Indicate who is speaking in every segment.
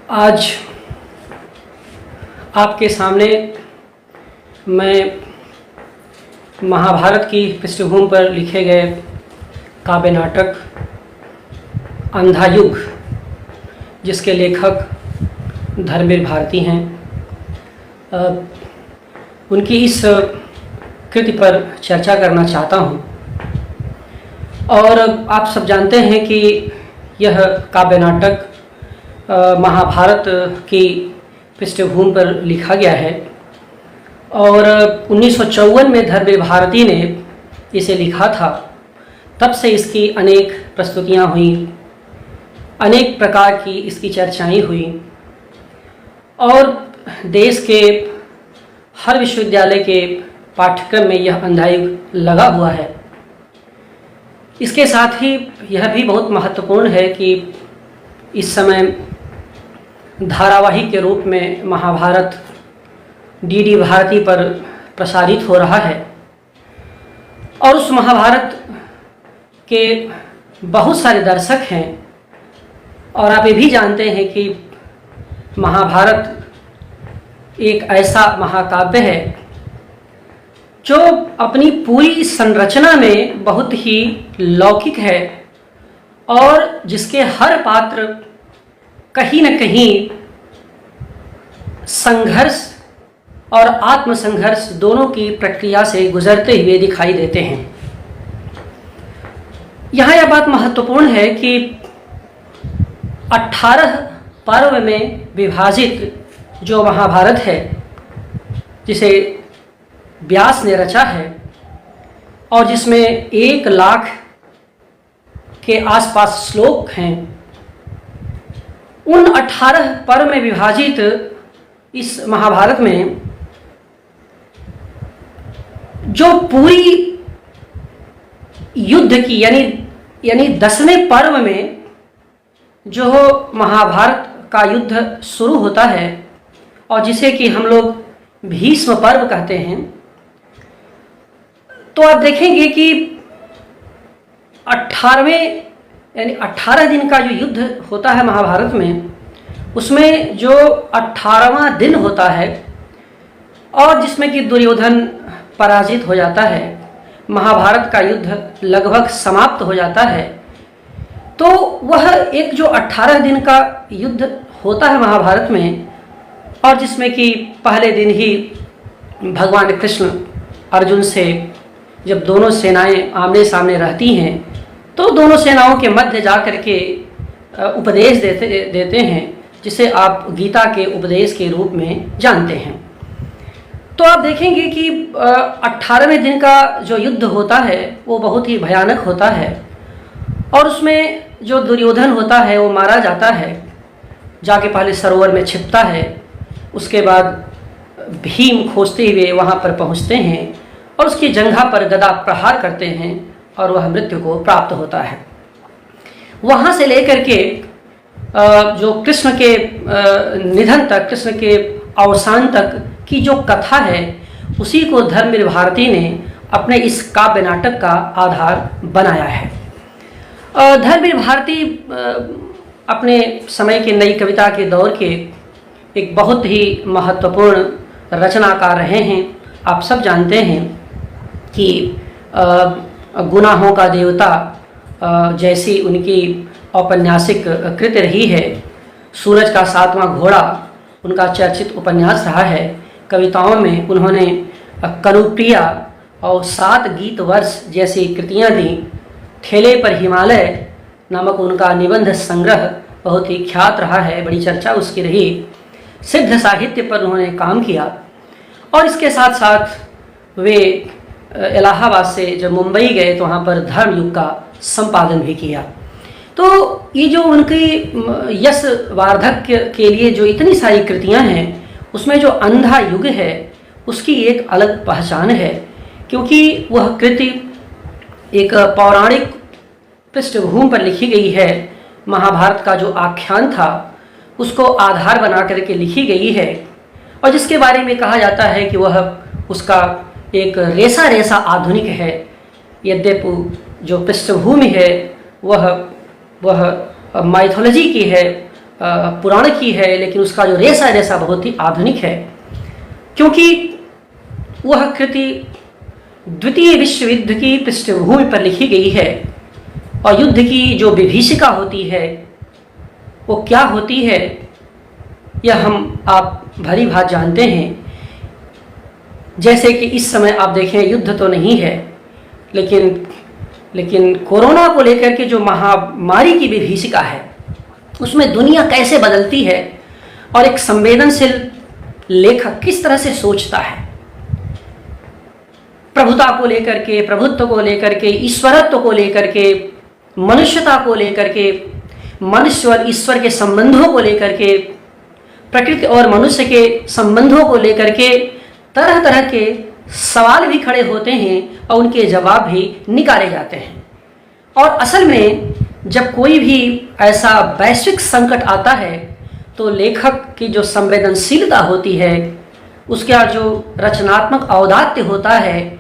Speaker 1: आज आपके सामने मैं महाभारत की पृष्ठभूमि पर लिखे गए काव्य नाटक अंधा युग, जिसके लेखक धर्मवीर भारती हैं, उनकी इस कृति पर चर्चा करना चाहता हूं। और आप सब जानते हैं कि यह काव्य नाटक महाभारत की पृष्ठभूमि पर लिखा गया है और 1954 में धर्मवीर भारती ने इसे लिखा था। तब से इसकी अनेक प्रस्तुतियाँ हुई, अनेक प्रकार की इसकी चर्चाएं हुई और देश के हर विश्वविद्यालय के पाठ्यक्रम में यह अंधा युग लगा हुआ है। इसके साथ ही यह भी बहुत महत्वपूर्ण है कि इस समय धारावाहिक के रूप में महाभारत डीडी भारती पर प्रसारित हो रहा है और उस महाभारत के बहुत सारे दर्शक हैं। और आप ये भी जानते हैं कि महाभारत एक ऐसा महाकाव्य है जो अपनी पूरी संरचना में बहुत ही लौकिक है और जिसके हर पात्र कहीं न कहीं संघर्ष और आत्मसंघर्ष दोनों की प्रक्रिया से गुजरते हुए दिखाई देते हैं। यहाँ यह बात महत्वपूर्ण है कि 18 पर्व में विभाजित जो महाभारत है, जिसे व्यास ने रचा है और जिसमें 1 लाख के आसपास श्लोक हैं, उन 18 पर्व में विभाजित इस महाभारत में जो पूरी युद्ध की यानी 10वें पर्व में जो महाभारत का युद्ध शुरू होता है और जिसे कि हम लोग भीष्म पर्व कहते हैं, तो आप देखेंगे कि 18वें यानी 18 दिन का जो युद्ध होता है महाभारत में, उसमें जो 18वां दिन होता है और जिसमें कि दुर्योधन पराजित हो जाता है, महाभारत का युद्ध लगभग समाप्त हो जाता है। तो वह एक जो 18 दिन का युद्ध होता है महाभारत में और जिसमें कि पहले दिन ही भगवान कृष्ण अर्जुन से जब दोनों सेनाएं आमने सामने रहती हैं तो दोनों सेनाओं के मध्य जा कर के उपदेश देते हैं, जिसे आप गीता के उपदेश के रूप में जानते हैं। तो आप देखेंगे कि 18वें दिन का जो युद्ध होता है वो बहुत ही भयानक होता है और उसमें जो दुर्योधन होता है वो मारा जाता है, जाके पहले सरोवर में छिपता है। उसके बाद भीम खोजते हुए वहाँ पर पहुँचते हैं और उसकी जंघा पर गदा प्रहार करते हैं और वह मृत्यु को प्राप्त होता है। वहाँ से लेकर के जो कृष्ण के निधन तक, कृष्ण के अवसान तक की जो कथा है, उसी को धर्मवीर भारती ने अपने इस काव्य नाटक का आधार बनाया है। धर्मवीर भारती अपने समय के नई कविता के दौर के एक बहुत ही महत्वपूर्ण रचनाकार रहे हैं। आप सब जानते हैं कि गुनाहों का देवता जैसी उनकी औपन्यासिक कृति रही है। सूरज का 7वां घोड़ा उनका चर्चित उपन्यास रहा है। कविताओं में उन्होंने कनुप्रिया और 7 गीत वर्ष जैसी कृतियां दी। ठेले पर हिमालय नामक उनका निबंध संग्रह बहुत ही ख्यात रहा है, बड़ी चर्चा उसकी रही। सिद्ध साहित्य पर उन्होंने काम किया और इसके साथ साथ वे इलाहाबाद से जब मुंबई गए तो वहाँ पर धर्म युग का संपादन भी किया। तो ये जो उनकी यश वार्धक्य के लिए जो इतनी सारी कृतियाँ हैं, उसमें जो अंधा युग है उसकी एक अलग पहचान है, क्योंकि वह कृति एक पौराणिक पृष्ठभूमि पर लिखी गई है। महाभारत का जो आख्यान था उसको आधार बना करके लिखी गई है और जिसके बारे में कहा जाता है कि वह उसका एक रेसा आधुनिक है। यद्यपि जो पृष्ठभूमि है वह माइथोलॉजी की है पुराण की है, लेकिन उसका जो रेशा रेशा बहुत ही आधुनिक है, क्योंकि वह कृति द्वितीय विश्व युद्ध की पृष्ठभूमि पर लिखी गई है। और युद्ध की जो विभीषिका होती है वो क्या होती है, यह हम आप भली भांति जानते हैं। जैसे कि इस समय आप देखें, युद्ध तो नहीं है, लेकिन कोरोना को लेकर के जो महामारी की विभीषिका है, उसमें दुनिया कैसे बदलती है और एक संवेदनशील लेखक किस तरह से सोचता है, प्रभुता को लेकर के, प्रभुत्व को लेकर के, ईश्वरत्व को लेकर के, मनुष्यता को लेकर के, मनुष्य और ईश्वर के संबंधों को लेकर के, प्रकृति और मनुष्य के संबंधों को लेकर के तरह तरह के सवाल भी खड़े होते हैं और उनके जवाब भी निकाले जाते हैं। और असल में जब कोई भी ऐसा वैश्विक संकट आता है तो लेखक की जो संवेदनशीलता होती है, उसका जो रचनात्मक औदात्य होता है,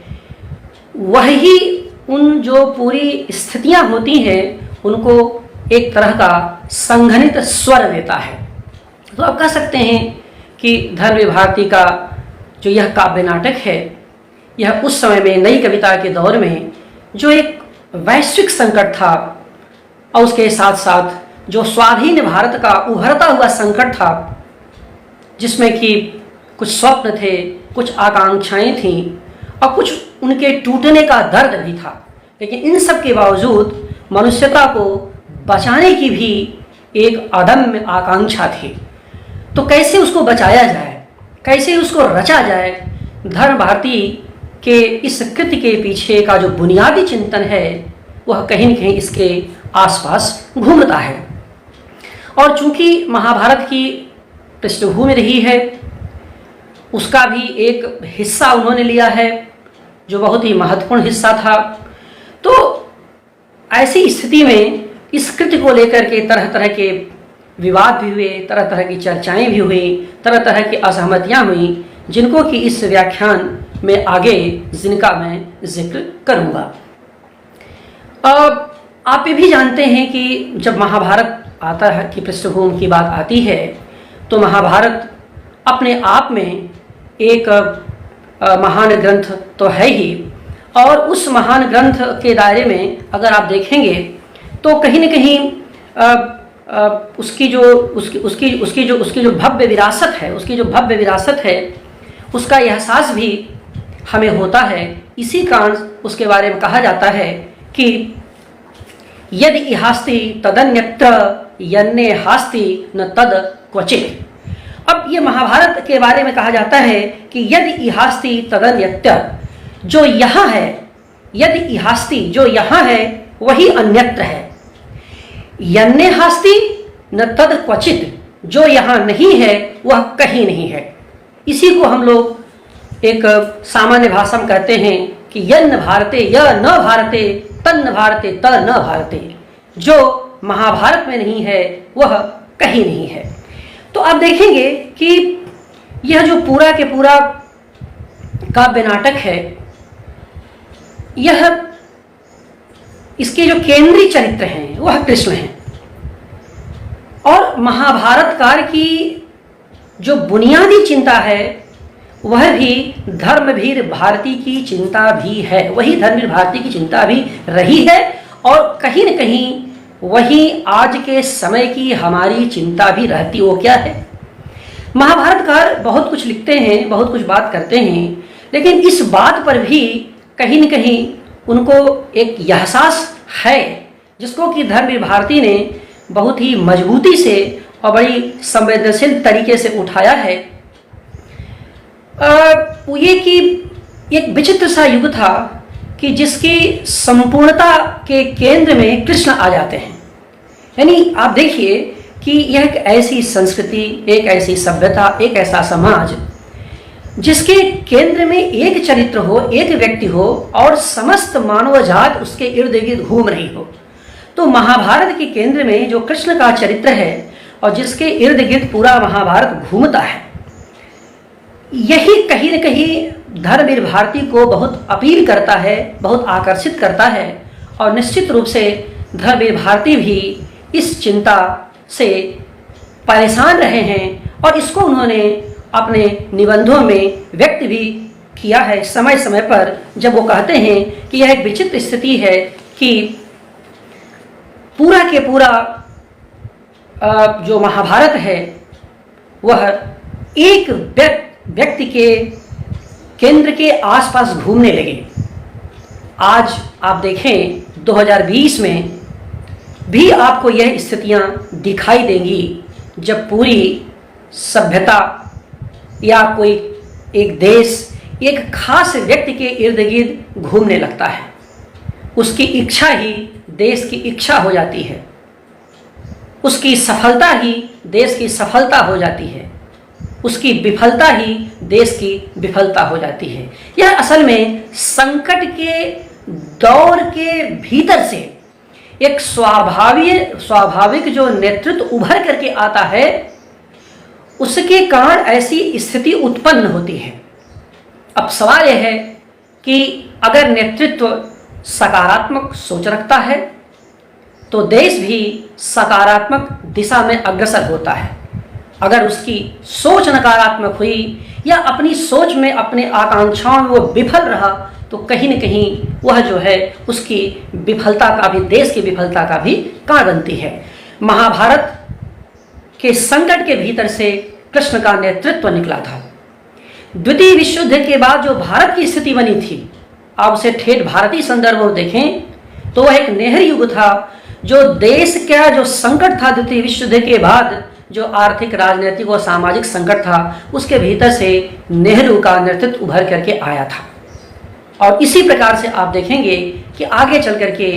Speaker 1: वही उन जो पूरी स्थितियां होती हैं उनको एक तरह का संघनित स्वर देता है। तो आप कह सकते हैं कि धर्मवीर भारती का जो यह काव्य नाटक है, यह उस समय में नई कविता के दौर में जो एक वैश्विक संकट था और उसके साथ साथ जो स्वाधीन भारत का उभरता हुआ संकट था, जिसमें कि कुछ स्वप्न थे, कुछ आकांक्षाएं थीं और कुछ उनके टूटने का दर्द भी था, लेकिन इन सब के बावजूद मनुष्यता को बचाने की भी एक अदम्य आकांक्षा थी। तो कैसे उसको बचाया जाए, कैसे उसको रचा जाए, धर्म भारती के इस कृति के पीछे का जो बुनियादी चिंतन है वह कहीं न कहीं इसके आसपास घूमता है। और चूंकि महाभारत की पृष्ठभूमि रही है, उसका भी एक हिस्सा उन्होंने लिया है जो बहुत ही महत्वपूर्ण हिस्सा था। तो ऐसी स्थिति में इस कृति को लेकर के तरह तरह के विवाद भी हुए, तरह तरह की चर्चाएं भी हुई, तरह तरह की असहमतियां हुई, जिनको कि इस व्याख्यान में आगे जिनका मैं जिक्र करूंगा। आप ये भी जानते हैं कि जब महाभारत आता है कि पृष्ठभूमि की बात आती है, तो महाभारत अपने आप में एक महान ग्रंथ तो है ही, और उस महान ग्रंथ के दायरे में अगर आप देखेंगे तो कहीं न कहीं उसकी जो भव्य विरासत है, उसका एहसास भी हमें होता है। इसी कारण उसके बारे में कहा जाता है कि यदि इहास्ति तदन्यत्र यन्ने हास्ति न तद क्वचित। अब ये महाभारत के बारे में कहा जाता है कि यदि इहास्ति तदन्यत्र, जो यहाँ है, यदि इहास्ति जो यहाँ है वही अन्यत्र है, यन्ने हास्ति न तद क्वचित, जो यहाँ नहीं है वह कहीं नहीं है। इसी को हम लोग एक सामान्य भाषा में कहते हैं कि यन्न भारते य न भारते तन्न भारते त न भारते, जो महाभारत में नहीं है वह कहीं नहीं है। तो आप देखेंगे कि यह जो पूरा के पूरा काव्य नाटक है, यह इसके जो केंद्रीय चरित्र हैं वह कृष्ण हैं, और महाभारत काल की जो बुनियादी चिंता है वह भी धर्मवीर भारती की चिंता भी है, वही धर्मवीर भारती की चिंता भी रही है, और कहीं न कहीं वही आज के समय की हमारी चिंता भी रहती। वो क्या है? महाभारतकार बहुत कुछ लिखते हैं, बहुत कुछ बात करते हैं, लेकिन इस बात पर भी कहीं न कहीं उनको एक एहसास है जिसको कि धर्मवीर भारती ने बहुत ही मजबूती से और बड़ी संवेदनशील तरीके से उठाया है। ये कि एक विचित्र सा युग था कि जिसकी संपूर्णता के केंद्र में कृष्ण आ जाते हैं। यानी आप देखिए कि यह एक ऐसी संस्कृति, एक ऐसी सभ्यता, एक ऐसा समाज जिसके केंद्र में एक चरित्र हो, एक व्यक्ति हो और समस्त मानव जात उसके इर्द गिर्द घूम रही हो। तो महाभारत के केंद्र में जो कृष्ण का चरित्र है और जिसके इर्द गिर्द पूरा महाभारत घूमता है, यही कहीं न कहीं धर्मवीर भारती को बहुत अपील करता है, बहुत आकर्षित करता है, और निश्चित रूप से धर्मवीर भारती भी इस चिंता से परेशान रहे हैं और इसको उन्होंने अपने निबंधों में व्यक्त भी किया है समय समय पर, जब वो कहते हैं कि यह एक विचित्र स्थिति है कि पूरा के पूरा जो महाभारत है वह एक व्यक्ति के केंद्र के आसपास घूमने लगे। आज आप देखें 2020 में भी आपको यह स्थितियां दिखाई देंगी, जब पूरी सभ्यता या कोई एक देश एक खास व्यक्ति के इर्द गिर्द घूमने लगता है। उसकी इच्छा ही देश की इच्छा हो जाती है, उसकी सफलता ही देश की सफलता हो जाती है, उसकी विफलता ही देश की विफलता हो जाती है। यह असल में संकट के दौर के भीतर से एक स्वाभाविक जो नेतृत्व उभर करके आता है, उसके कारण ऐसी स्थिति उत्पन्न होती है। अब सवाल यह है कि अगर नेतृत्व सकारात्मक सोच रखता है तो देश भी सकारात्मक दिशा में अग्रसर होता है। अगर उसकी सोच नकारात्मक हुई या अपनी सोच में अपने आकांक्षाओं में वो विफल रहा तो कहीं न कहीं वह जो है उसकी विफलता का भी, देश की विफलता का भी कारण बनती है। महाभारत के संकट के भीतर से कृष्ण का नेतृत्व निकला था। द्वितीय विश्व युद्ध के बाद जो भारत की स्थिति बनी थी, आप उसे ठेठ भारतीय संदर्भ में देखें तो वह एक नेहरू युग था। जो देश का जो संकट था द्वितीय विश्व युद्ध के बाद, जो आर्थिक, राजनीतिक और सामाजिक संकट था, उसके भीतर से नेहरू का नेतृत्व उभर करके आया था। और इसी प्रकार से आप देखेंगे कि आगे चल करके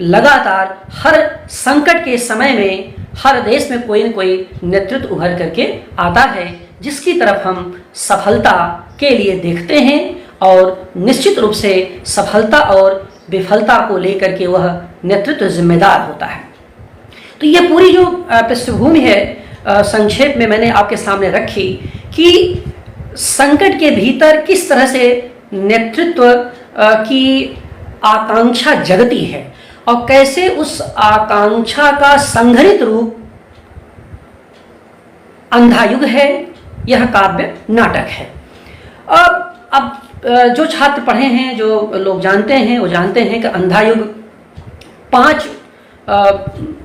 Speaker 1: लगातार हर संकट के समय में हर देश में कोई न कोई नेतृत्व उभर करके आता है, जिसकी तरफ हम सफलता के लिए देखते हैं और निश्चित रूप से सफलता और विफलता को लेकर के वह नेतृत्व जिम्मेदार होता है। तो यह पूरी जो पृष्ठभूमि है संक्षेप में मैंने आपके सामने रखी कि संकट के भीतर किस तरह से नेतृत्व की आकांक्षा जगती है और कैसे उस आकांक्षा का संघनित रूप अंधा युग है, यह काव्य नाटक है। अब जो छात्र पढ़े हैं, जो लोग जानते हैं, वो जानते हैं कि अंधा युग 5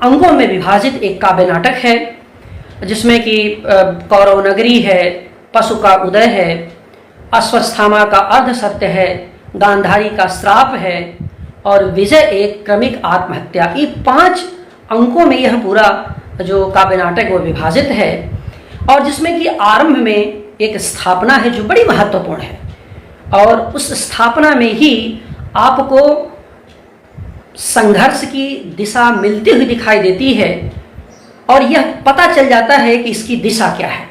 Speaker 1: अंगों में विभाजित एक काव्य नाटक है, जिसमें कि कौरव नगरी है, पशु का उदय है, अश्वत्थामा का अर्ध सत्य है, गांधारी का श्राप है और विजय एक क्रमिक आत्महत्या। ये 5 अंकों में यह पूरा जो काव्य नाटक वो विभाजित है और जिसमें कि आरंभ में एक स्थापना है जो बड़ी महत्वपूर्ण है और उस स्थापना में ही आपको संघर्ष की दिशा मिलती हुई दिखाई देती है और यह पता चल जाता है कि इसकी दिशा क्या है।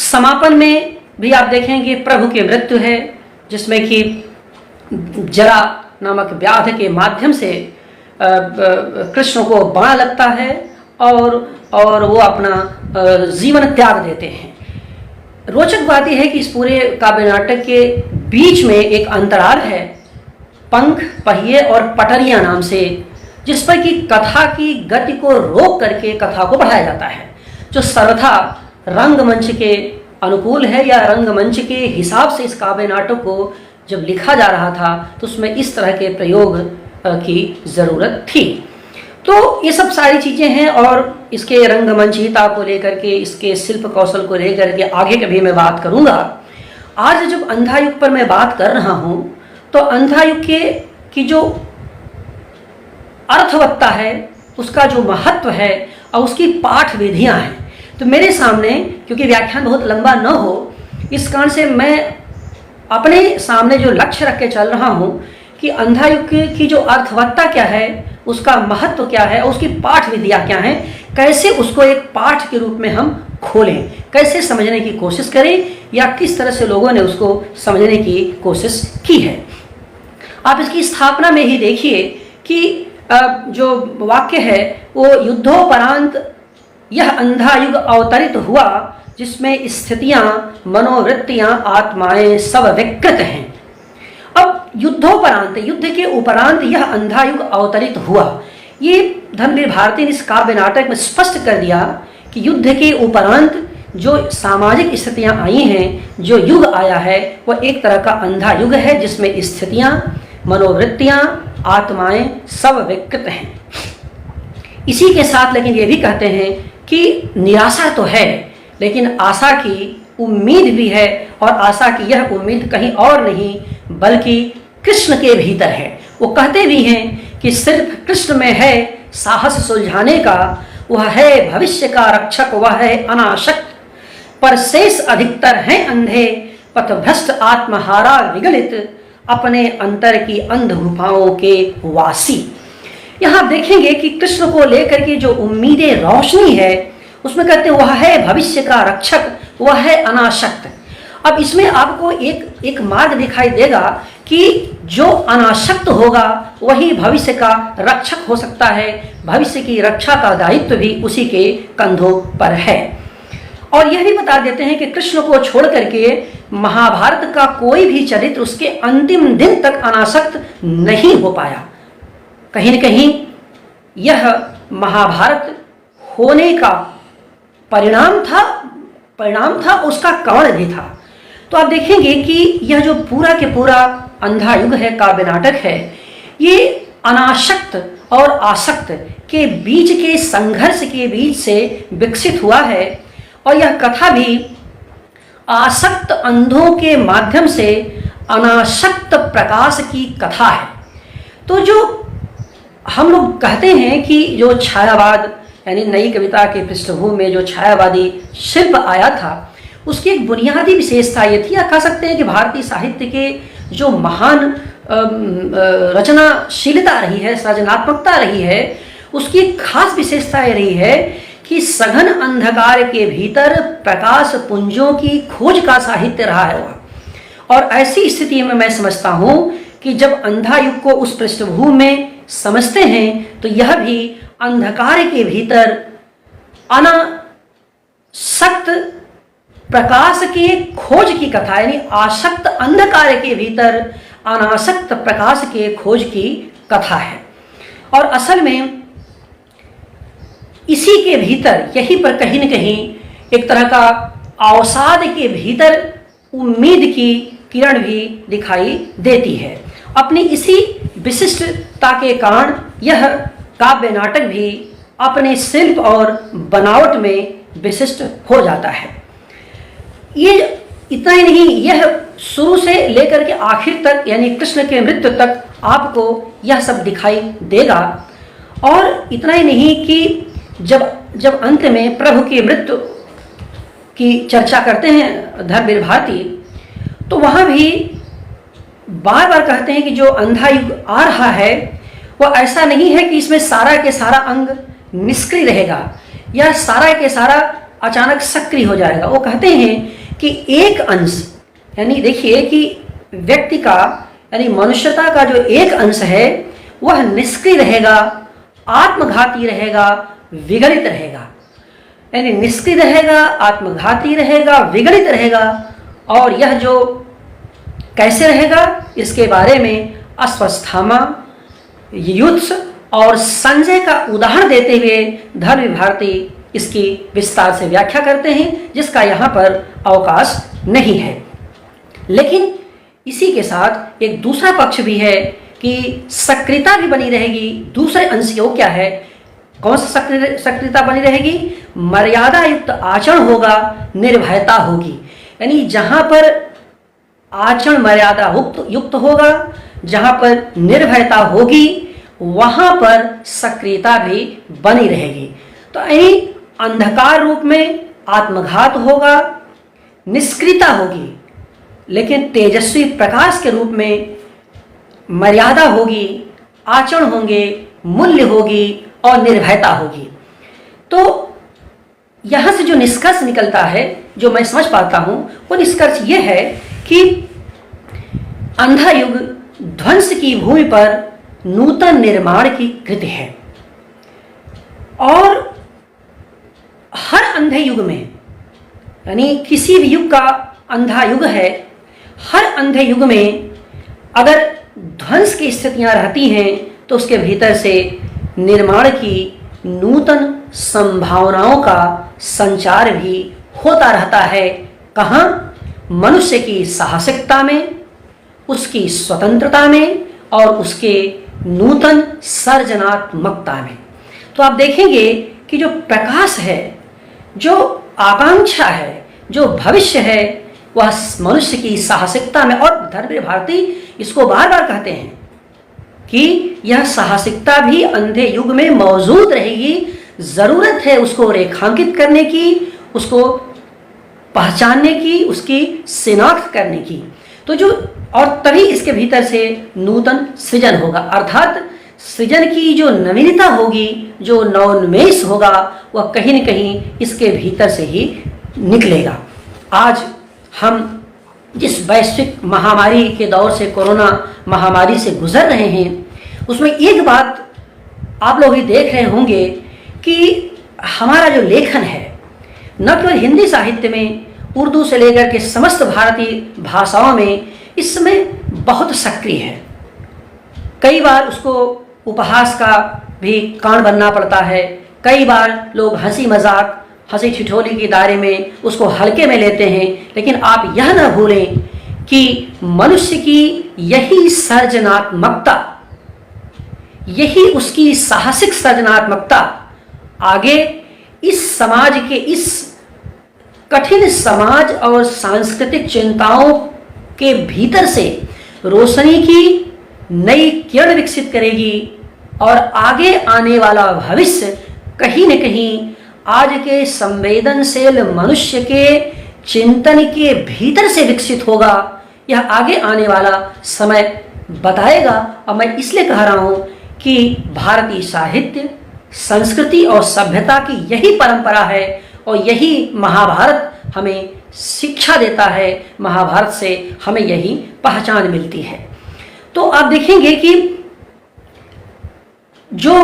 Speaker 1: समापन में भी आप देखेंगे प्रभु की मृत्यु है, जिसमें कि जरा नामक व्याध के माध्यम से कृष्ण को बाण लगता है और वो अपना जीवन त्याग देते हैं। रोचक बात यह है कि इस पूरे काव्य नाटक के बीच में एक अंतराल है, पंख, पहिए और पटरियां नाम से, जिस पर कि कथा की गति को रोक करके कथा को बढ़ाया जाता है, जो सर्वथा रंगमंच के अनुकूल है या रंगमंच के हिसाब से इस काव्य नाटक को जब लिखा जा रहा था तो उसमें इस तरह के प्रयोग की ज़रूरत थी। तो ये सब सारी चीज़ें हैं और इसके रंगमंचिता को लेकर के, इसके शिल्प कौशल को लेकर के आगे कभी मैं बात करूँगा। आज जब अंधा युग पर मैं बात कर रहा हूँ तो अंधा युग की जो अर्थवत्ता है, उसका जो महत्व है और उसकी पाठ विधियाँ हैं, तो मेरे सामने, क्योंकि व्याख्यान बहुत लंबा न हो, इस कारण से मैं अपने सामने जो लक्ष्य रख के चल रहा हूँ कि अंधा युग की जो अर्थवत्ता क्या है, उसका महत्व क्या है और उसकी पाठ विधियाँ क्या हैं, कैसे उसको एक पाठ के रूप में हम खोलें, कैसे समझने की कोशिश करें या किस तरह से लोगों ने उसको समझने की कोशिश की है। आप इसकी स्थापना में ही देखिए कि जो वाक्य है वो युद्धोपरांत यह अंधा युग अवतरित हुआ, जिसमें स्थितियां, मनोवृत्तियां, आत्माएं सब विकृत हैं। अब युद्धोपरांत, युद्ध के उपरांत यह अंधा युग अवतरित हुआ, ये धर्मवीर भारती ने इस काव्य नाटक में स्पष्ट कर दिया कि कि युद्ध के उपरांत जो सामाजिक स्थितियां आई हैं, जो युग आया है, वह एक तरह का अंधा युग है जिसमें स्थितियां, मनोवृत्तियां, आत्माएं सब विकृत हैं। इसी के साथ लेकिन ये भी कहते हैं कि निराशा तो है, लेकिन आशा की उम्मीद भी है, और आशा की यह उम्मीद कहीं और नहीं बल्कि कृष्ण के भीतर है। वो कहते भी हैं कि सिर्फ कृष्ण में है साहस सुलझाने का, वह है भविष्य का रक्षक, वह है अनाशक्त, पर शेष अधिकतर हैं अंधे, पथभ्रष्ट आत्महारा विगलित, अपने अंतर की अंध गुफाओं के वासी। यहाँ देखेंगे कि कृष्ण को लेकर के जो उम्मीदें रोशनी है, उसमें कहते हैं वह है भविष्य का रक्षक, वह है अनाशक्त। अब इसमें आपको एक मार्ग दिखाई देगा कि जो अनाशक्त होगा वही भविष्य का रक्षक हो सकता है, भविष्य की रक्षा का दायित्व भी उसी के कंधों पर है। और यह भी बता देते हैं कि कृष्ण को छोड़ करके महाभारत का कोई भी चरित्र उसके अंतिम दिन तक अनासक्त नहीं हो पाया। कहीं न कहीं यह महाभारत होने का परिणाम था, उसका कारण भी था। तो आप देखेंगे कि यह जो पूरा के पूरा अंधा युग है, काव्य नाटक है, ये अनासक्त और आसक्त के बीच के संघर्ष के बीच से विकसित हुआ है। और यह कथा भी आसक्त अंधों के माध्यम से अनासक्त प्रकाश की कथा है। तो जो हम लोग कहते हैं कि जो छायावाद यानी नई कविता के पृष्ठभूमि में जो छायावादी शिल्प आया था, उसकी एक बुनियादी विशेषता ये थी, या कह सकते हैं कि भारतीय साहित्य के जो महान रचनाशीलता रही है, सृजनात्मकता रही है, उसकी एक खास विशेषता ये रही है कि सघन अंधकार के भीतर प्रकाश पुंजों की खोज का साहित्य रहा है वह। और ऐसी स्थिति में मैं समझता हूँ कि जब अंधा युग को उस पृष्ठभूमि में समझते हैं तो यह भी अंधकार के भीतर अनासक्त प्रकाश के खोज की कथा, यानी आसक्त अंधकार के भीतर अनासक्त प्रकाश के खोज की कथा है। और असल में इसी के भीतर, यहीं पर कहीं न कहीं एक तरह का अवसाद के भीतर उम्मीद की किरण भी दिखाई देती है। अपनी इसी विशिष्टता के कारण यह काव्य नाटक भी अपने शिल्प और बनावट में विशिष्ट हो जाता है। ये इतना ही नहीं, यह शुरू से लेकर के आखिर तक यानी कृष्ण के मृत्यु तक आपको यह सब दिखाई देगा। और इतना ही नहीं कि जब अंत में प्रभु की मृत्यु की चर्चा करते हैं धर्मवीर भारती, तो वहाँ भी बार बार कहते हैं कि जो अंधा युग आ रहा है वह ऐसा नहीं है कि इसमें सारा के सारा अंग निष्क्रिय रहेगा या सारा के सारा अचानक सक्रिय हो जाएगा। वो कहते हैं कि एक अंश, यानी देखिए कि व्यक्ति का यानी मनुष्यता का जो एक अंश है वह निष्क्रिय रहेगा, आत्मघाती रहेगा, विगलित रहेगा। यानी निष्क्रिय रहेगा, आत्मघाती रहेगा, विगलित रहेगा। और यह जो कैसे रहेगा इसके बारे में अश्वत्थामा, युत्स और संजय का उदाहरण देते हुए धर्मवीर भारती इसकी विस्तार से व्याख्या करते हैं, जिसका यहाँ पर अवकाश नहीं है। लेकिन इसी के साथ एक दूसरा पक्ष भी है कि सक्रियता भी बनी रहेगी। दूसरे अंश को क्या है, कौन सा सक्रियता बनी रहेगी? मर्यादा युक्त आचरण होगा, निर्भयता होगी। यानी जहाँ पर आचरण मर्यादा युक्त होगा, जहाँ पर निर्भयता होगी, वहाँ पर सक्रियता भी बनी रहेगी। तो यानी अंधकार रूप में आत्मघात होगा, निष्क्रियता होगी, लेकिन तेजस्वी प्रकाश के रूप में मर्यादा होगी, आचरण होंगे, मूल्य होगी और निर्भयता होगी। तो यहाँ से जो निष्कर्ष निकलता है, जो मैं समझ पाता हूँ, वो निष्कर्ष ये है कि अंधा युग ध्वंस की भूमि पर नूतन निर्माण की कृति है। और हर अंधे युग में, यानी किसी भी युग का अंधा युग है, हर अंधे युग में अगर ध्वंस की स्थितियां रहती हैं तो उसके भीतर से निर्माण की नूतन संभावनाओं का संचार भी होता रहता है। कहाँ? मनुष्य की साहसिकता में, उसकी स्वतंत्रता में और उसके नूतन सर्जनात्मकता में। तो आप देखेंगे कि जो प्रकाश है, जो आकांक्षा है, जो भविष्य है, वह मनुष्य की साहसिकता में, और धर्मवीर भारती इसको बार बार कहते हैं कि यह साहसिकता भी अंधे युग में मौजूद रहेगी। जरूरत है उसको रेखांकित करने की, उसको पहचानने की, उसकी शिनाख्त करने की। तो जो, और तभी इसके भीतर से नूतन सृजन होगा, अर्थात सृजन की जो नवीनता होगी, जो नवोन्मेष होगा, वह कहीं न कहीं इसके भीतर से ही निकलेगा। आज हम जिस वैश्विक महामारी के दौर से, कोरोना महामारी से गुजर रहे हैं, उसमें एक बात आप लोग भी देख रहे होंगे कि हमारा जो लेखन है, न केवल हिंदी साहित्य में, उर्दू से लेकर के समस्त भारतीय भाषाओं में इस समय बहुत सक्रिय है। कई बार उसको उपहास का भी कारण बनना पड़ता है, कई बार लोग हंसी मजाक, हंसी ठिठोली के दायरे में उसको हल्के में लेते हैं। लेकिन आप यह न भूलें कि मनुष्य की यही सर्जनात्मकता, यही उसकी साहसिक सर्जनात्मकता आगे इस समाज के, इस कठिन समाज और सांस्कृतिक चिंताओं के भीतर से रोशनी की नई किरण विकसित करेगी और आगे आने वाला भविष्य कहीं न कहीं आज के संवेदनशील मनुष्य के चिंतन के भीतर से विकसित होगा। यह आगे आने वाला समय बताएगा। और मैं इसलिए कह रहा हूं कि भारतीय साहित्य, संस्कृति और सभ्यता की यही परंपरा है और यही महाभारत हमें शिक्षा देता है। महाभारत से हमें यही पहचान मिलती है। तो आप देखेंगे कि जो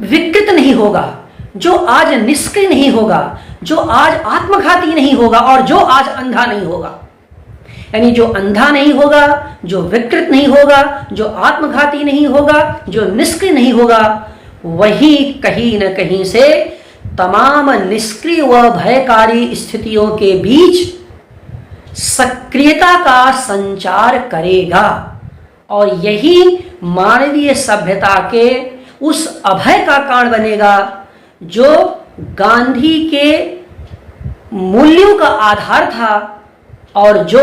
Speaker 1: विकृत नहीं होगा, जो आज निष्क्रिय नहीं होगा, जो आज आत्मघाती नहीं होगा और जो आज अंधा नहीं होगा, यानी जो अंधा नहीं होगा, जो विकृत नहीं होगा, जो आत्मघाती नहीं होगा, जो निष्क्रिय नहीं होगा, वही कहीं न कहीं से तमाम निष्क्रिय व भयकारी स्थितियों के बीच सक्रियता का संचार करेगा। और यही मानवीय सभ्यता के उस अभय का कारण बनेगा जो गांधी के मूल्यों का आधार था और जो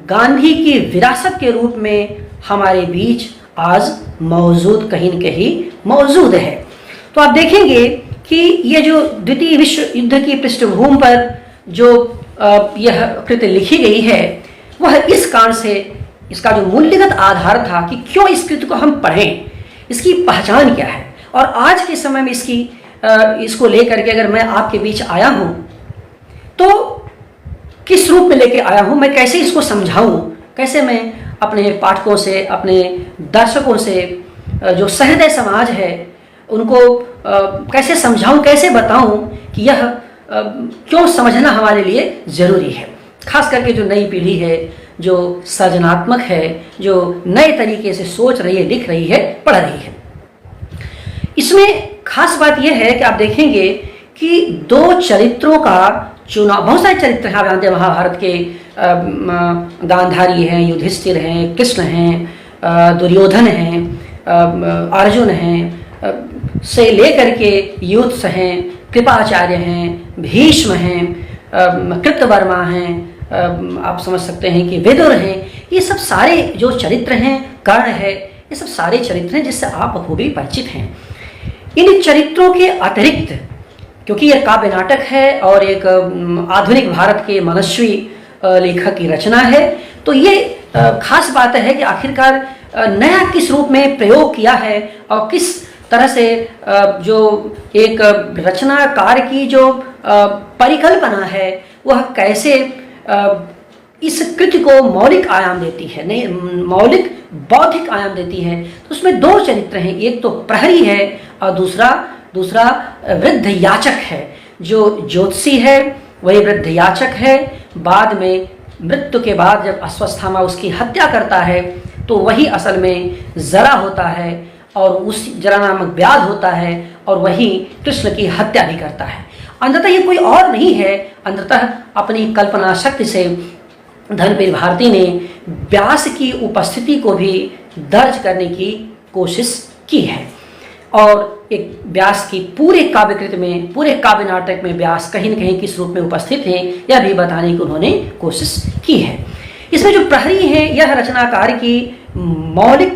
Speaker 1: गांधी की विरासत के रूप में हमारे बीच आज मौजूद, कहीं न कहीं मौजूद है। तो आप देखेंगे कि ये जो द्वितीय विश्व युद्ध की पृष्ठभूमि पर जो यह कृति लिखी गई है, वह इस कारण से, इसका जो मूल्यगत आधार था कि क्यों इस कृति को हम पढ़ें, इसकी पहचान क्या है। और आज के समय में इसको लेकर के अगर मैं आपके बीच आया हूं तो किस रूप में लेके आया हूं, मैं कैसे इसको समझाऊं, कैसे मैं अपने पाठकों से, अपने दर्शकों से, जो सहृदय समाज है उनको कैसे समझाऊं, कैसे बताऊं कि यह क्यों समझना हमारे लिए जरूरी है। खास करके जो नई पीढ़ी है, जो सृजनात्मक है, जो नए तरीके से सोच रही है, लिख रही है, पढ़ रही है। इसमें खास बात यह है कि आप देखेंगे कि दो चरित्रों का चुनाव, बहुत सारे चरित्र हैं, आप जानते हैं महाभारत के, गांधारी हैं, युधिष्ठिर हैं, कृष्ण हैं, दुर्योधन हैं, अर्जुन हैं, से लेकर के युत्स हैं, कृपाचार्य हैं, भीष्म हैं, कृतवर्मा हैं, आप समझ सकते हैं कि विदुर हैं। ये सब सारे जो चरित्र हैं, कर्ण है, ये सब सारे चरित्र हैं जिससे आप बखूबी परिचित हैं। इन चरित्रों के अतिरिक्त, क्योंकि यह काव्य नाटक है और एक आधुनिक भारत के मनस्वी लेखक की रचना है, तो ये खास बात है कि आखिरकार नया किस रूप में प्रयोग किया है और किस तरह से जो एक रचनाकार की जो परिकल्पना है वह कैसे इस कृति को मौलिक आयाम देती है, नहीं मौलिक बौद्धिक आयाम देती है। तो उसमें दो चरित्र हैं, एक तो प्रहरी है और दूसरा वृद्ध याचक है। जो ज्योतिषी है वही वृद्ध याचक है। बाद में मृत्यु के बाद जब अश्वत्थामा उसकी हत्या करता है तो वही असल में जरा होता है और उस जरा नामक व्याध होता है और वही कृष्ण की हत्या भी करता है। अंततः ये कोई और नहीं है, अंततः अपनी कल्पना शक्ति से धर्मवीर भारती ने व्यास की उपस्थिति को भी दर्ज करने की कोशिश की है। और एक व्यास की पूरे काव्यकृत में, पूरे काव्य नाटक में व्यास कहीं न कहीं किस रूप में उपस्थित हैं यह भी बताने की उन्होंने कोशिश की है। इसमें जो प्रहरी है यह रचनाकार की मौलिक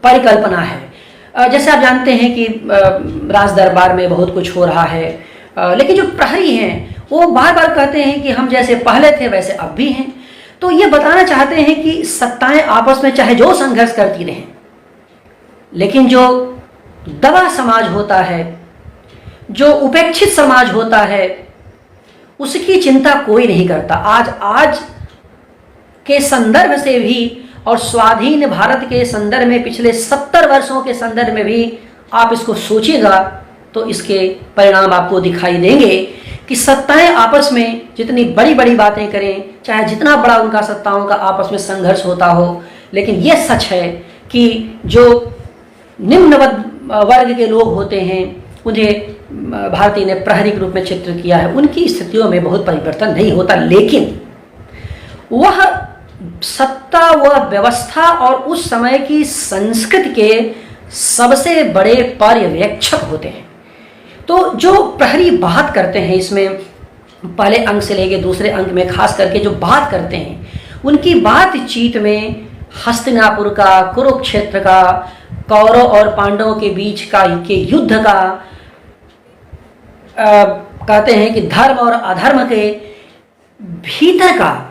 Speaker 1: परिकल्पना है। जैसे आप जानते हैं कि राज दरबार में बहुत कुछ हो रहा है, लेकिन जो प्रहरी हैं वो बार बार कहते हैं कि हम जैसे पहले थे वैसे अब भी हैं। तो ये बताना चाहते हैं कि सत्ताएं आपस में चाहे जो संघर्ष करती रहें, लेकिन जो दबा समाज होता है, जो उपेक्षित समाज होता है, उसकी चिंता कोई नहीं करता। आज के संदर्भ से भी और स्वाधीन भारत के संदर्भ में पिछले 70 वर्षों के संदर्भ में भी आप इसको सोचिएगा तो इसके परिणाम आपको दिखाई देंगे कि सत्ताएं आपस में जितनी बड़ी बड़ी बातें करें, चाहे जितना बड़ा उनका सत्ताओं का आपस में संघर्ष होता हो, लेकिन यह सच है कि जो निम्न वर्ग के लोग होते हैं उन्हें भारती ने प्रहरी के रूप में चित्र किया है, उनकी स्थितियों में बहुत परिवर्तन नहीं होता, लेकिन वह सत्ता व व्यवस्था और उस समय की संस्कृति के सबसे बड़े पर्यवेक्षक होते हैं। तो जो प्रहरी बात करते हैं, इसमें पहले अंक से लेकर दूसरे अंक में खास करके जो बात करते हैं, उनकी बातचीत में हस्तिनापुर का, कुरुक्षेत्र का, कौरव और पांडवों के बीच का के युद्ध का, कहते हैं कि धर्म और अधर्म के भीतर का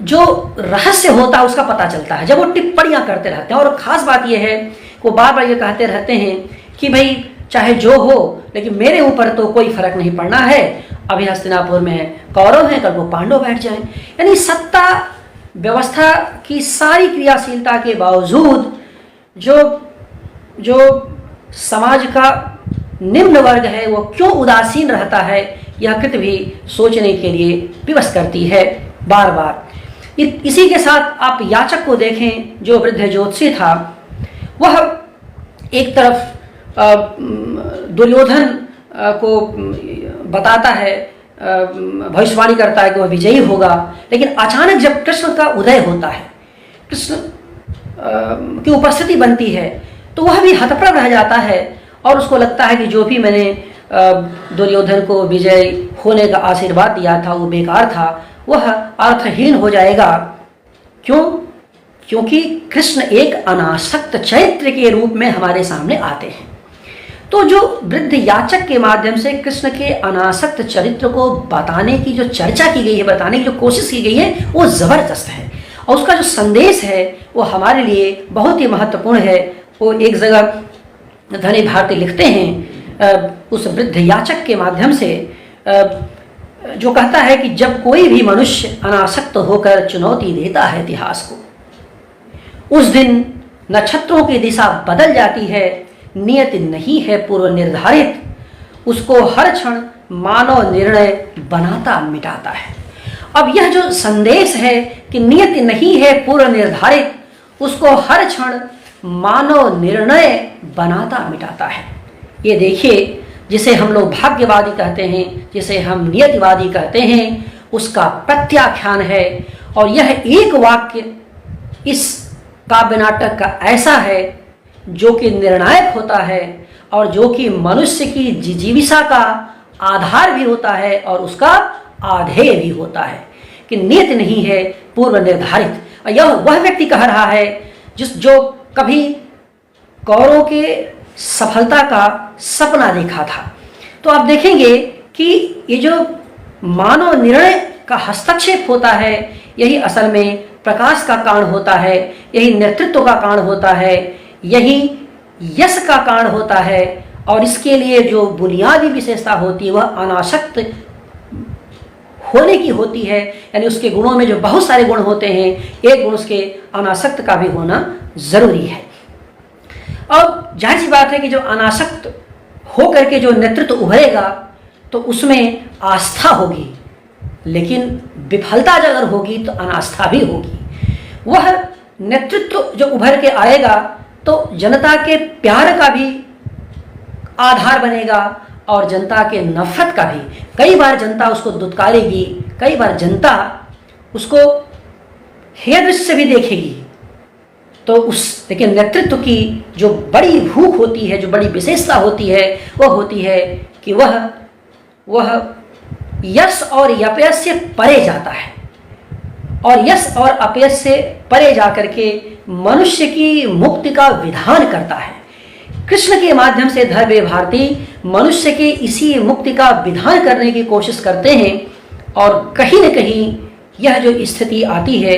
Speaker 1: जो रहस्य होता है उसका पता चलता है जब वो टिप्पणियां करते रहते हैं। और खास बात यह है वो बार बार ये कहते रहते हैं कि भाई चाहे जो हो, लेकिन मेरे ऊपर तो कोई फर्क नहीं पड़ना है। अभी हस्तिनापुर में कौरव हैं, कल को पांडव बैठ जाएं। यानी सत्ता व्यवस्था की सारी क्रियाशीलता के बावजूद जो समाज का निम्न वर्ग है वो क्यों उदासीन रहता है, यह कृत भी सोचने के लिए विवश करती है बार बार। इसी के साथ आप याचक को देखें, जो वृद्ध ज्योतिषी था, वह एक तरफ दुर्योधन को बताता है, भविष्यवाणी करता है कि वह विजयी होगा, लेकिन अचानक जब कृष्ण का उदय होता है, कृष्ण की उपस्थिति बनती है, तो वह भी हतप्रभ रह जाता है और उसको लगता है कि जो भी मैंने दुर्योधन को विजय होने का आशीर्वाद दिया था वो बेकार था, वह अर्थहीन हो जाएगा। क्यों? क्योंकि कृष्ण एक अनासक्त चरित्र के रूप में हमारे सामने आते हैं। तो जो वृद्ध याचक के माध्यम से कृष्ण के अनासक्त चरित्र को बताने की जो चर्चा की गई है, बताने की जो कोशिश की गई है, वो जबरदस्त है और उसका जो संदेश है वो हमारे लिए बहुत ही महत्वपूर्ण है। वो एक जगह धनी भारती लिखते हैं उस वृद्ध याचक के माध्यम से, जो कहता है कि जब कोई भी मनुष्य अनासक्त होकर चुनौती देता है इतिहास को, उस दिन नक्षत्रों की दिशा बदल जाती है, नियत नहीं है पूर्व निर्धारित, उसको हर क्षण मानव निर्णय बनाता मिटाता है। अब यह जो संदेश है कि नियत नहीं है पूर्व निर्धारित, उसको हर क्षण मानव निर्णय बनाता मिटाता है। ये देखिए, जिसे हम लोग भाग्यवादी कहते हैं, जिसे हम नियतिवादी कहते हैं, उसका प्रत्याख्यान है। और यह एक वाक्य इस काव्य नाटक का ऐसा है जो कि निर्णायक होता है और जो कि मनुष्य की जिजीविषा का आधार भी होता है और उसका आधेय भी होता है कि नियत नहीं है पूर्व निर्धारित। और यह वह व्यक्ति कह रहा है जो कभी कौरवों के सफलता का सपना देखा था। तो आप देखेंगे कि ये जो मानव निर्णय का हस्तक्षेप होता है, यही असल में प्रकाश का कारण होता है, यही नेतृत्व का कारण होता है, यही यश का कारण होता है। और इसके लिए जो बुनियादी विशेषता होती है वह अनासक्त होने की होती है। यानी उसके गुणों में जो बहुत सारे गुण होते हैं, एक गुण उसके अनासक्त का भी होना जरूरी है। और जाहिर सी बात है कि जो अनासक्त होकर के जो नेतृत्व उभरेगा तो उसमें आस्था होगी, लेकिन विफलता अगर होगी तो अनास्था भी होगी। वह नेतृत्व जो उभर के आएगा तो जनता के प्यार का भी आधार बनेगा और जनता के नफरत का भी। कई बार जनता उसको दुत्कारेगी, कई बार जनता उसको हेय दृष्टि से भी देखेगी। तो उस लेकिन नेतृत्व की जो बड़ी भूख होती है, जो बड़ी विशेषता होती है, वह होती है कि वह यश और अपयश से परे जाता है, और यश और अपयश से परे जाकर के मनुष्य की मुक्ति का विधान करता है। कृष्ण के माध्यम से धर्मवीर भारती मनुष्य के इसी मुक्ति का विधान करने की कोशिश करते हैं, और कहीं न कहीं यह जो स्थिति आती है,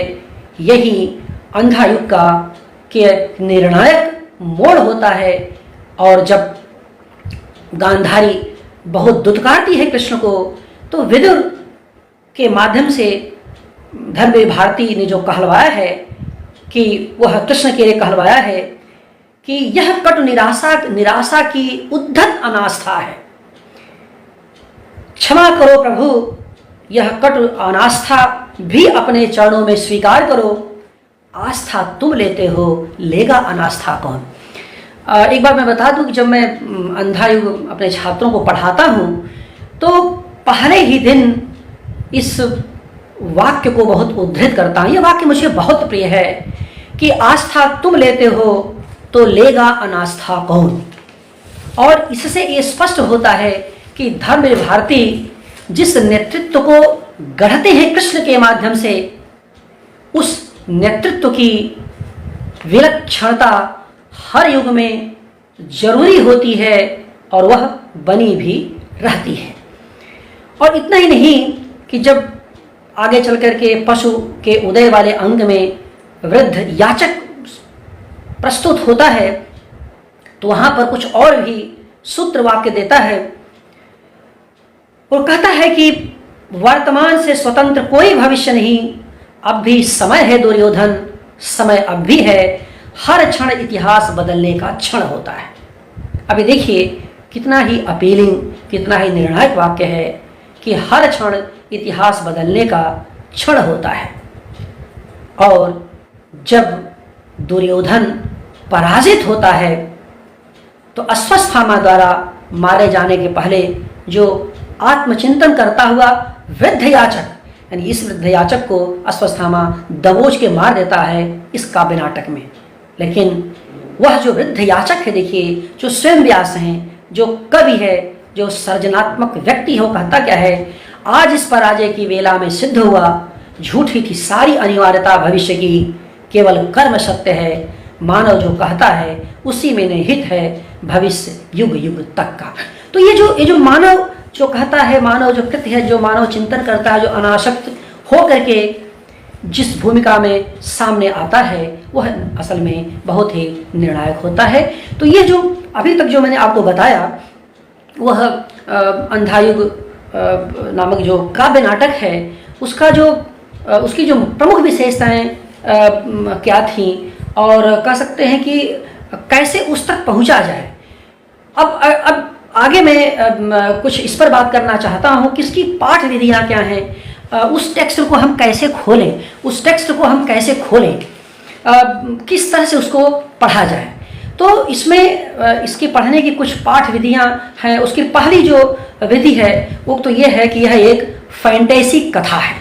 Speaker 1: यही अंधा युग का के निर्णायक मोड़ होता है। और जब गांधारी बहुत दुत्कारती है कृष्ण को, तो विदुर के माध्यम से धर्मवीर भारती ने जो कहलवाया है कि वह कृष्ण के लिए कहलवाया है कि यह कटु निराशा की उद्धत अनास्था है। क्षमा करो प्रभु, यह कटु अनास्था भी अपने चरणों में स्वीकार करो। आस्था तुम लेते हो, लेगा अनास्था कौन। एक बार मैं बता दूं कि जब मैं अंधा युग अपने छात्रों को पढ़ाता हूं, तो पहले ही दिन इस वाक्य को बहुत उद्धृत करता हूं। यह वाक्य मुझे बहुत प्रिय है कि आस्था तुम लेते हो तो लेगा अनास्था कौन। और इससे ये स्पष्ट होता है कि धर्मवीर भारती जिस नेतृत्व को गढ़ते हैं कृष्ण के माध्यम से, उस नेतृत्व की विलक्षणता हर युग में जरूरी होती है, और वह बनी भी रहती है। और इतना ही नहीं कि जब आगे चलकर के पशु के उदय वाले अंग में वृद्ध याचक प्रस्तुत होता है, तो वहां पर कुछ और भी सूत्र वाक्य देता है और कहता है कि वर्तमान से स्वतंत्र कोई भविष्य नहीं, अब भी समय है दुर्योधन, समय अब भी है, हर क्षण इतिहास बदलने का क्षण होता है। अभी देखिए कितना ही अपीलिंग, कितना ही निर्णायक वाक्य है कि हर क्षण इतिहास बदलने का क्षण होता है। और जब दुर्योधन पराजित होता है, तो अश्वत्थामा द्वारा मारे जाने के पहले जो आत्मचिंतन करता हुआ वृद्ध याचक, यानी इस वृद्ध याचक को अश्वत्थामा दबोच के मार देता है इस काव्य नाटक में। लेकिन वह जो वृद्ध याचक है, देखिए, जो स्वयं व्यास हैं, जो कवि है, जो सर्जनात्मक व्यक्ति है, वो कहता क्या है, आज इस पराजय की वेला में सिद्ध हुआ, झूठी थी सारी अनिवार्यता भविष्य की, केवल कर्म सत्य है, मानव जो कहता है उसी में निहित है भविष्य युग युग तक का। तो ये जो मानव जो कहता है, मानव जो कृत्य है, जो मानव चिंतन करता है, जो अनासक्त हो करके जिस भूमिका में सामने आता है, वह असल में बहुत ही निर्णायक होता है। तो ये जो अभी तक जो मैंने आपको बताया, वह अंधायुग नामक जो काव्य नाटक है, उसकी जो प्रमुख विशेषताएं क्या थीं, और कह सकते हैं कि कैसे उस तक पहुंचा जाए। अब आगे मैं कुछ इस पर बात करना चाहता हूं कि इसकी पाठ विधियां क्या हैं, उस टेक्स्ट को हम कैसे खोलें, किस तरह से उसको पढ़ा जाए। तो इसमें इसके पढ़ने की कुछ पाठ विधियां हैं। उसकी पहली जो विधि है वो तो ये है कि यह एक फैंटेसी कथा है,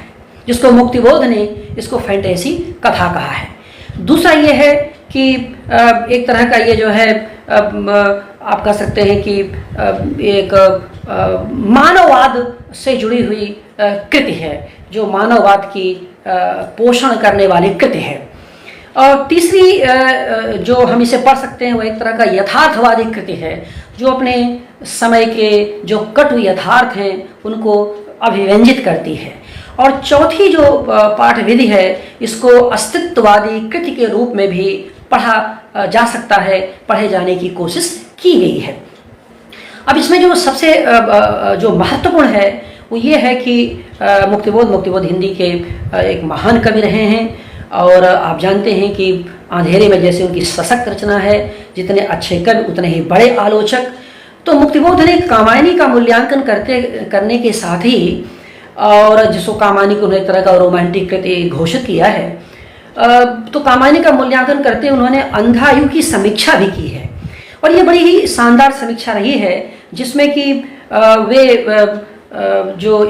Speaker 1: जिसको मुक्तिबोध ने इसको फैंटेसी कथा कहा है। दूसरा ये है कि एक तरह का ये जो है आप कह सकते हैं कि एक मानववाद से जुड़ी हुई कृति है, जो मानववाद की पोषण करने वाली कृति है। और तीसरी जो हम इसे पढ़ सकते हैं वो एक तरह का यथार्थवादी कृति है, जो अपने समय के जो कटु यथार्थ हैं उनको अभिव्यंजित करती है। और चौथी जो पाठ विधि है, इसको अस्तित्ववादी कृति के रूप में भी पढ़ा जा सकता है, पढ़े जाने की कोशिश की गई है। अब इसमें जो सबसे जो महत्वपूर्ण है वो ये है कि मुक्तिबोध हिंदी के एक महान कवि रहे हैं, और आप जानते हैं कि अंधेरे में जैसे उनकी सशक्त रचना है, जितने अच्छे कवि उतने ही बड़े आलोचक। तो मुक्तिबोध ने कामायनी का मूल्यांकन करने के साथ ही, और जिसको कामायनी को एक तरह का रोमांटिक कृति घोषित किया है, तो कामायनी का मूल्यांकन करते उन्होंने अंधायु की समीक्षा भी की है, और ये बड़ी ही शानदार समीक्षा रही है, जिसमें कि वे जो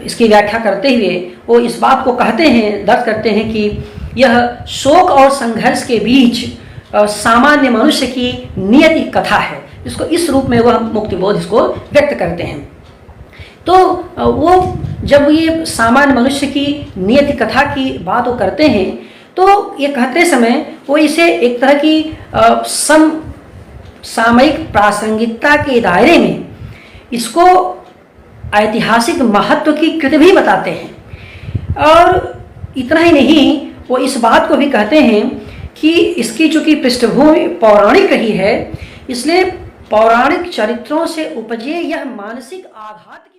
Speaker 1: इसकी व्याख्या करते हुए वो इस बात को कहते हैं, दर्ज करते हैं कि यह शोक और संघर्ष के बीच सामान्य मनुष्य की नियति कथा है। इसको इस रूप में वह मुक्तिबोध इसको व्यक्त करते हैं। तो वो जब ये सामान्य मनुष्य की नियति कथा की बात वो करते हैं, तो ये कहते समय वो इसे एक तरह की सामयिक प्रासंगिकता के दायरे में इसको ऐतिहासिक महत्व की कृति भी बताते हैं। और इतना ही नहीं, वो इस बात को भी कहते हैं कि इसकी चूंकि पृष्ठभूमि पौराणिक रही है, इसलिए पौराणिक चरित्रों से उपजे यह मानसिक आघात की